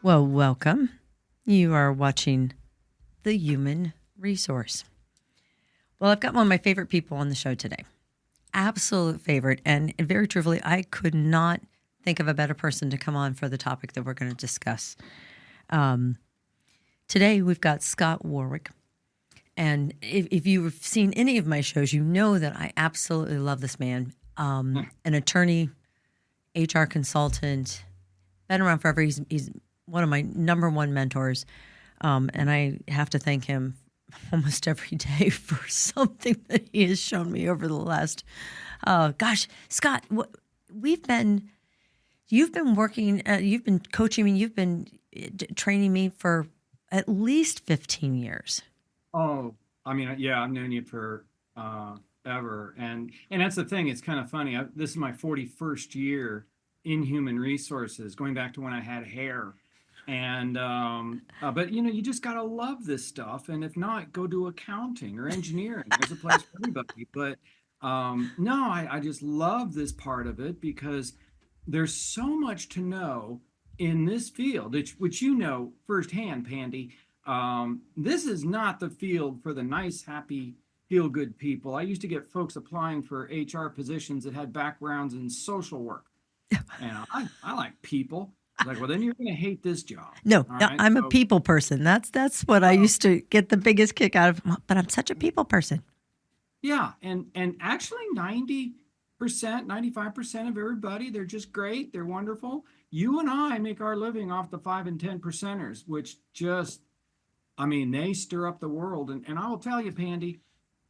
Well, welcome. You are watching The Human Resource. Well, I've got one of my favorite people on the show today. Absolute favorite. And very truthfully, I could not think of a better person to come on for the topic that we're going to discuss. Today, we've got Scott Warrick. And if you've seen any of my shows, you know that I absolutely love this man. An attorney, HR consultant, been around forever. He's one of my number one mentors. And I have to thank him almost every day for something that he has shown me over the last, Scott, you've been working, you've been coaching me, you've been training me for at least 15 years. Oh, I mean, yeah, I've known you for ever. And that's the thing. It's kind of funny. This is my 41st year in human resources, going back to when I had hair. And but you just gotta love this stuff, and if not, go do accounting or engineering. There's a place for everybody. But no, I just love this part of it because there's so much to know in this field, which you know firsthand, Pandy. This is not the field for the nice, happy, feel-good people. I used to get folks applying for HR positions that had backgrounds in social work, and I like people. Like, well, then you're going to hate this job. No, I'm a people person. That's what I used to get the biggest kick out of. But I'm such a people person. Yeah, and actually 90%, 95% of everybody, they're just great. They're wonderful. You and I make our living off the 5 and 10 percenters, which just, I mean, they stir up the world. And I will tell you, Pandy,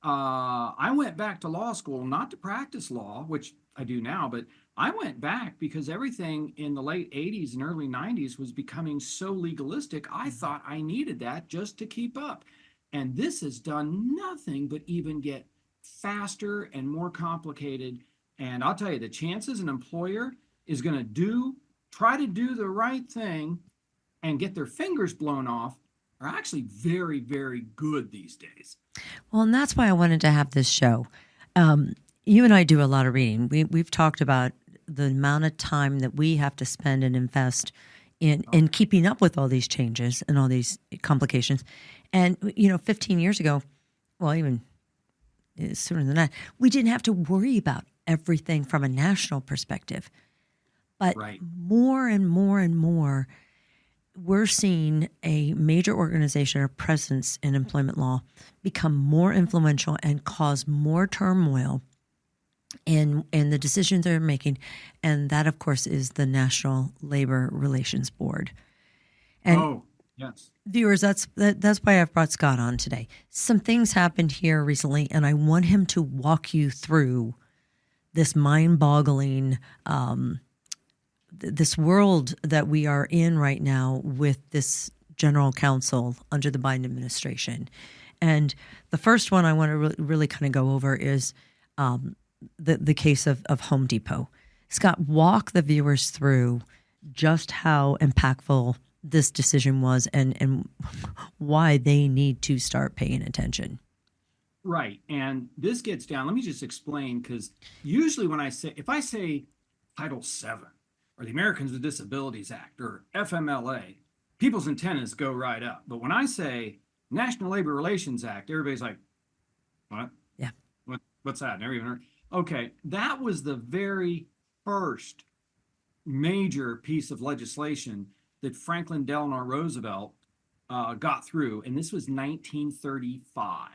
I went back to law school, not to practice law, which I do now, but I went back because everything in the late 80s and early 90s was becoming so legalistic. I thought I needed that just to keep up. And this has done nothing but even get faster and more complicated. And I'll tell you, the chances an employer is going to try to do the right thing and get their fingers blown off are actually very, very good these days. Well, and that's why I wanted to have this show. You and I do a lot of reading. We've talked about the amount of time that we have to spend and invest in keeping up with all these changes and all these complications. And, 15 years ago, well, even sooner than that, we didn't have to worry about everything from a national perspective. But more and more and more, we're seeing a major organization or presence in employment law become more influential and cause more turmoil in the decisions they're making. And that, of course, is the National Labor Relations Board. And yes. Viewers, that's why I've brought Scott on today. Some things happened here recently, and I want him to walk you through this mind-boggling this world that we are in right now with this general counsel under the Biden administration. And the first one I want to really kind of go over is the case of Home Depot. Scott, walk the viewers through just how impactful this decision was and why they need to start paying attention. Right. And this gets down, let me just explain, because usually if I say Title VII or the Americans with Disabilities Act or FMLA, people's antennas go right up. But when I say National Labor Relations Act, everybody's like, what? Yeah. What's that? Never even heard. Okay. That was the very first major piece of legislation that Franklin Delano Roosevelt got through. And this was 1935.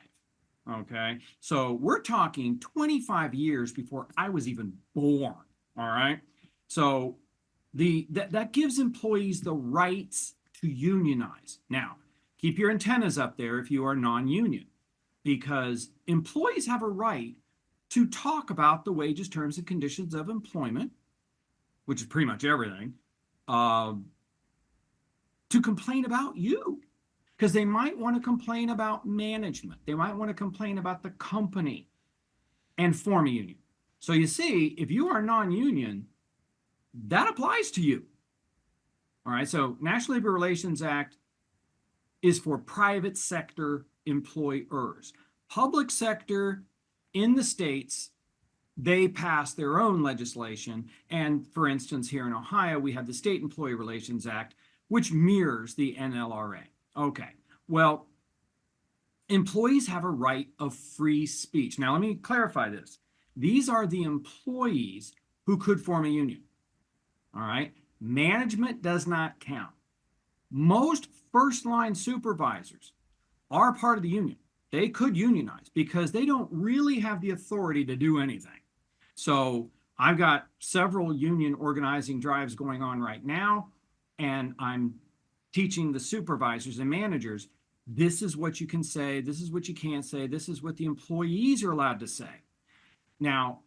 Okay. So we're talking 25 years before I was even born. All right. So that gives employees the rights to unionize. Now, keep your antennas up there if you are non-union, because employees have a right to talk about the wages, terms, and conditions of employment, which is pretty much everything, to complain about you, because they might want to complain about management. They might want to complain about the company and form a union. So you see, if you are non-union, that applies to you. All right. So National Labor Relations Act is for private sector employers. Public sector in the states, they pass their own legislation. And for instance, here in Ohio, we have the State Employee Relations Act, which mirrors the NLRA. Okay, well, employees have a right of free speech. Now, let me clarify this. These are the employees who could form a union. All right. Management does not count. Most first line supervisors are part of the union. They could unionize because they don't really have the authority to do anything. So I've got several union organizing drives going on right now, and I'm teaching the supervisors and managers, this is what you can say, this is what you can't say, this is what the employees are allowed to say. Now,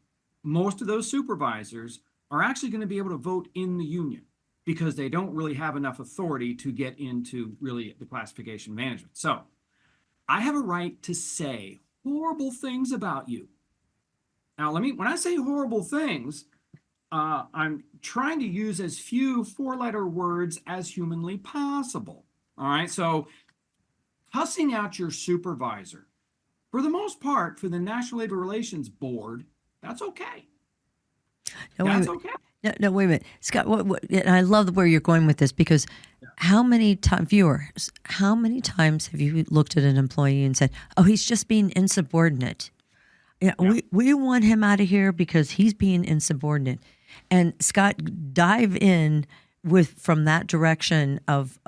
most of those supervisors are actually going to be able to vote in the union because they don't really have enough authority to get into really the classification management. So I have a right to say horrible things about you. Now, when I say horrible things, I'm trying to use as few four-letter words as humanly possible. All right. So cussing out your supervisor, for the most part, for the National Labor Relations Board, that's okay. That's okay. No, wait a minute, Scott. And I love where you're going with this because how many viewers, how many times have you looked at an employee and said, "Oh, he's just being insubordinate"? We want him out of here because he's being insubordinate. And Scott, dive in from that direction of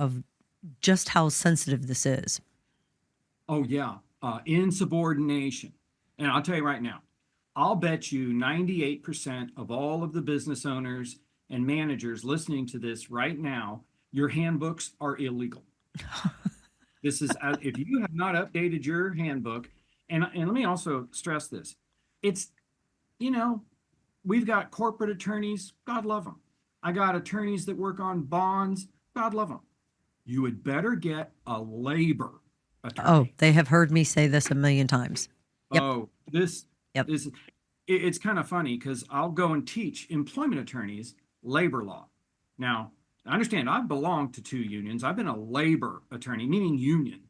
just how sensitive this is. Oh yeah, insubordination. And I'll tell you right now, I'll bet you 98% of all of the business owners and managers listening to this right now, your handbooks are illegal. This is, if you have not updated your handbook, and let me also stress this, it's, we've got corporate attorneys, God love them. I got attorneys that work on bonds, God love them. You would better get a labor attorney. Oh, they have heard me say this a million times. Yep. Oh, it's kind of funny because I'll go and teach employment attorneys labor law. Now, I understand I've belonged to two unions. I've been a labor attorney, meaning union,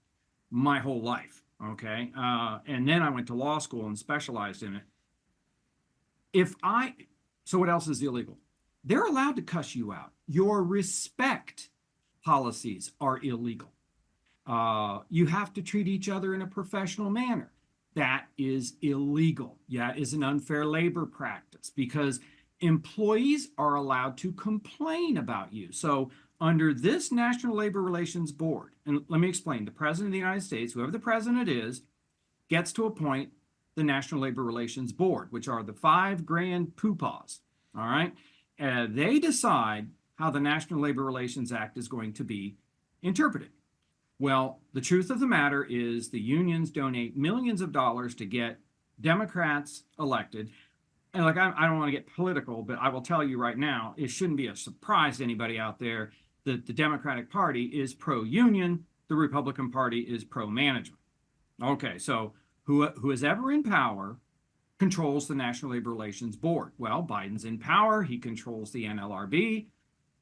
my whole life. Okay. And then I went to law school and specialized in it. So what else is illegal? They're allowed to cuss you out. Your respect policies are illegal. You have to treat each other in a professional manner. That is illegal. Yeah, is an unfair labor practice because employees are allowed to complain about you. So under this National Labor Relations Board, and let me explain, the President of the United States, whoever the president is, gets to appoint the National Labor Relations Board, which are the 5 grand poobahs. All right. They decide how the National Labor Relations Act is going to be interpreted. Well, the truth of the matter is the unions donate millions of dollars to get Democrats elected. And I don't want to get political, but I will tell you right now, it shouldn't be a surprise to anybody out there that the Democratic Party is pro-union, the Republican Party is pro-management. Okay, so who is ever in power controls the National Labor Relations Board. Well, Biden's in power, he controls the NLRB.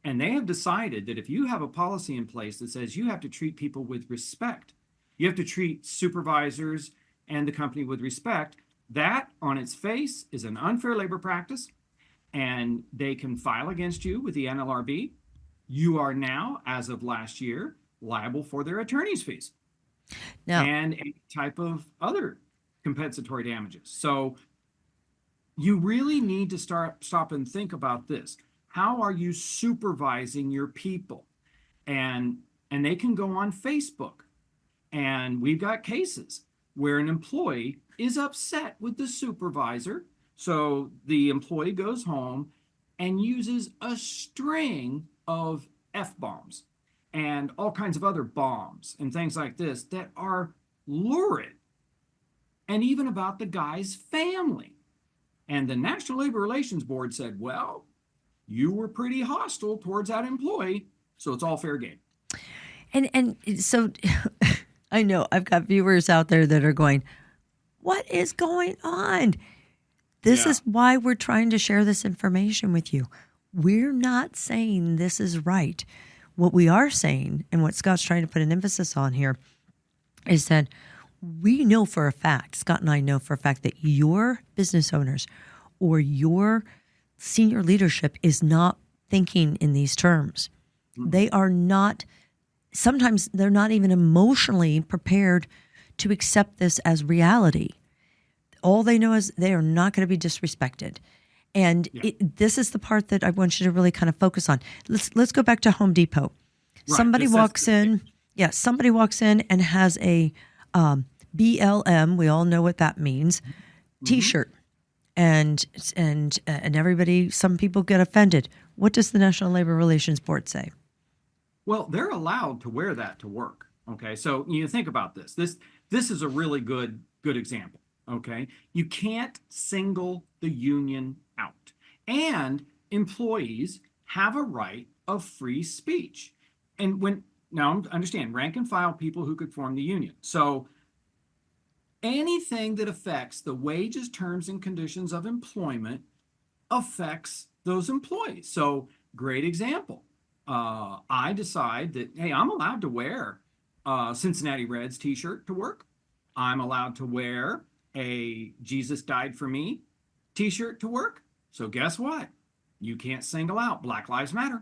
And they have decided that if you have a policy in place that says you have to treat people with respect, you have to treat supervisors and the company with respect, that on its face is an unfair labor practice, and they can file against you with the NLRB. You are now, as of last year, liable for their attorney's fees and a type of other compensatory damages. So you really need to stop and think about this. How are you supervising your people? And they can go on Facebook. And we've got cases where an employee is upset with the supervisor. So the employee goes home and uses a string of F-bombs and all kinds of other bombs and things like this that are lurid, and even about the guy's family. And the National Labor Relations Board said, well, you were pretty hostile towards that employee, so it's all fair game. And so I know I've got viewers out there that are going, what is going on? This is why we're trying to share this information with you. We're not saying this is right. What we are saying, and what Scott's trying to put an emphasis on here, is that we know for a fact, Scott and I know for a fact, that your business owners or your senior leadership is not thinking in these terms. They are not, sometimes they're not even emotionally prepared to accept this as reality. All they know is they are not going to be disrespected. And this is the part that I want you to really kind of focus on. Let's go back to Home Depot. Right. Somebody walks in. Yeah, somebody walks in and has a BLM. We all know what that means. T-shirt, and everybody. Some people get offended. What does the National Labor Relations Board say? Well, they're allowed to wear that to work. Okay, so you think about this. This is a really good example. Okay, you can't single the union out, and employees have a right of free speech. And now understand, rank and file people who could form the union. So anything that affects the wages, terms, and conditions of employment affects those employees. So great example. I decide that, hey, I'm allowed to wear a Cincinnati Reds t-shirt to work. I'm allowed to wear a Jesus Died for Me t-shirt to work. So guess what? You can't single out Black Lives Matter.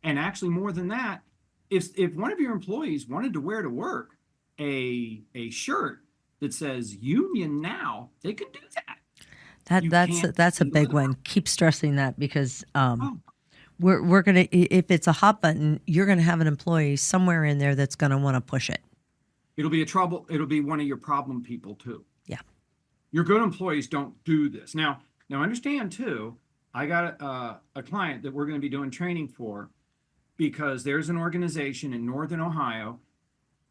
And actually, more than that, if one of your employees wanted to wear to work a shirt that says Union Now, they can do that. That's a big one. Keep stressing that, because we're gonna, if it's a hot button, you're gonna have an employee somewhere in there that's gonna want to push it. It'll be it'll be one of your problem people too. Yeah. Your good employees don't do this. Now understand too, I got a client that we're going to be doing training for, because there's an organization in Northern Ohio,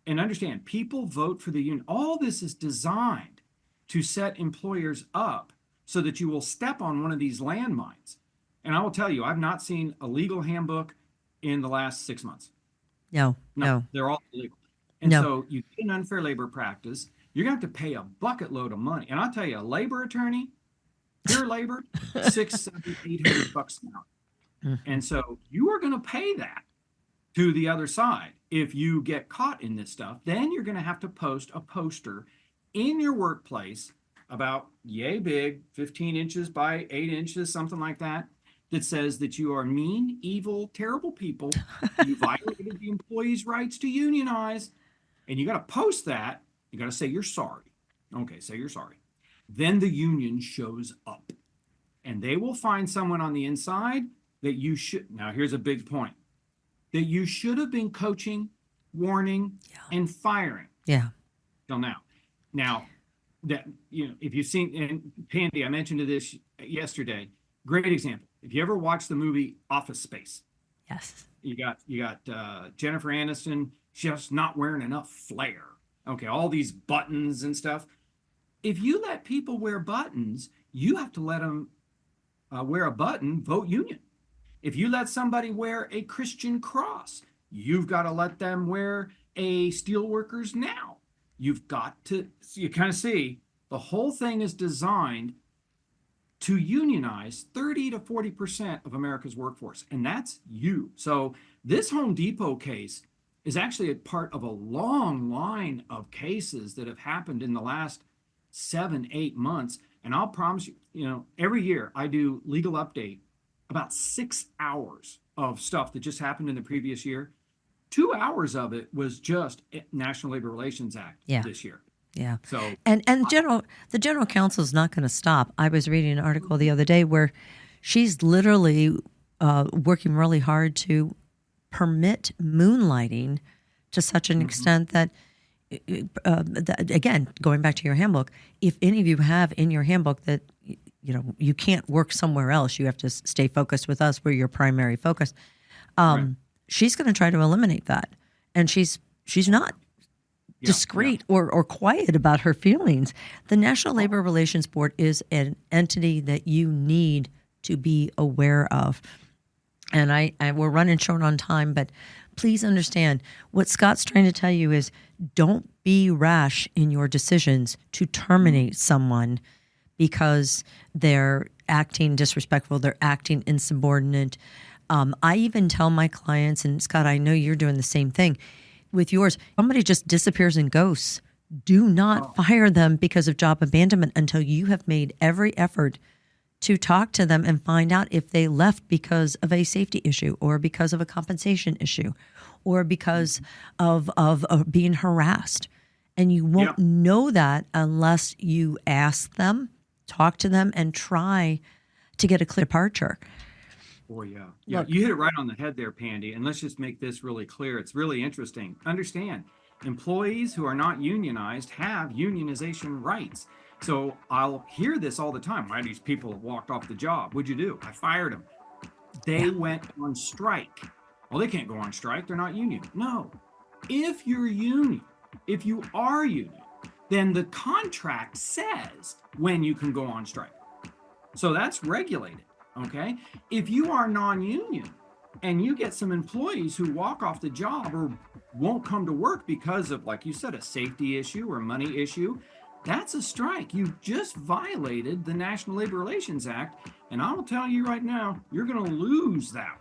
and understand, people vote for the union. All this is designed to set employers up so that you will step on one of these landmines. And I will tell you, I've not seen a legal handbook in the last 6 months. No. They're all illegal. And No. so you get an unfair labor practice, you're going to have to pay a bucket load of money. And I'll tell you, a labor attorney, pure labor, $600, $700, $800 an hour. And so you are going to pay that to the other side. If you get caught in this stuff, then you're going to have to post a poster in your workplace about yay big, 15 inches by 8 inches, something like that, that says that you are mean, evil, terrible people. You violated the employees' rights to unionize. And you got to post that. You got to say you're sorry. Okay, say you're sorry. Then the union shows up, and they will find someone on the inside that you should. Now, here's a big point, that you should have been coaching, warning, and firing. Yeah. Till now. Now, that, if you've seen, and Pandy, I mentioned this yesterday. Great example. If you ever watch the movie Office Space, yes, you got Jennifer Aniston just not wearing enough flair. Okay, all these buttons and stuff. If you let people wear buttons, you have to let them wear a button, vote union. If you let somebody wear a Christian cross, you've got to let them wear a Steelworkers Now. You've got to, you kind of see, the whole thing is designed to unionize 30 to 40% of America's workforce, and that's you. So this Home Depot case is actually a part of a long line of cases that have happened in the last 7-8 months. And I'll promise you, every year I do legal update, about 6 hours of stuff that just happened in the previous year. 2 hours of it was just National Labor Relations Act this year. Yeah. So and the general counsel is not going to stop. I was reading an article the other day where she's literally working really hard to permit moonlighting to such an extent that, again, going back to your handbook, if any of you have in your handbook that you can't work somewhere else, you have to stay focused with us, we're your primary focus. Right. She's going to try to eliminate that, and she's not discreet or quiet about her feelings. The National Labor Relations Board is an entity that you need to be aware of. And we're running short on time, but please understand what Scott's trying to tell you is don't be rash in your decisions to terminate someone because they're acting disrespectful, they're acting insubordinate. I even tell my clients, and Scott, I know you're doing the same thing with yours, somebody just disappears and ghosts. Do not fire them because of job abandonment until you have made every effort to talk to them and find out if they left because of a safety issue or because of a compensation issue or because of being harassed. And you won't know that unless you ask them, talk to them, and try to get a clear departure. Oh, yeah. Yeah, Look. you hit it right on the head there, Pandy. And let's just make this really clear. It's really interesting. Understand, employees who are not unionized have unionization rights. So I'll hear this all the time. Why these people have walked off the job? What'd you do? I fired them. They went on strike. Well, they can't go on strike. They're not union. No. If you're union, if you are union, then the contract says when you can go on strike. So that's regulated. Okay. If you are non-union and you get some employees who walk off the job or won't come to work because of, like you said, a safety issue or money issue, that's a strike. You just violated the National Labor Relations Act. And I will tell you right now, you're going to lose that.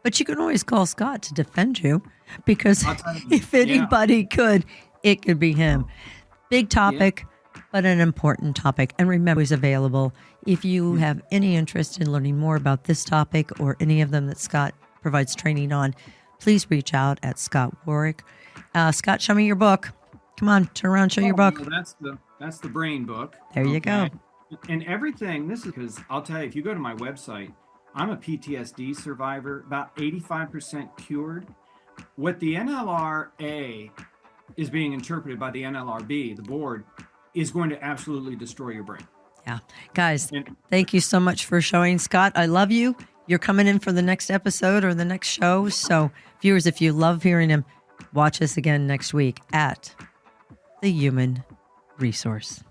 But you can always call Scott to defend you, because I'll tell you, if anybody could, it could be him. Big topic, but an important topic. And remember, he's available. If you have any interest in learning more about this topic or any of them that Scott provides training on, please reach out at Scott Warrick. Scott, show me your book. Come on, turn around, show your book. Well, that's the brain book. There you go. And everything, this is because I'll tell you, if you go to my website, I'm a PTSD survivor, about 85% cured. What the NLRA is being interpreted by the NLRB, the board, is going to absolutely destroy your brain. Yeah. Guys, thank you so much for showing. Scott, I love you. You're coming in for the next episode or the next show. So viewers, if you love hearing him, watch us again next week at The Human Resource.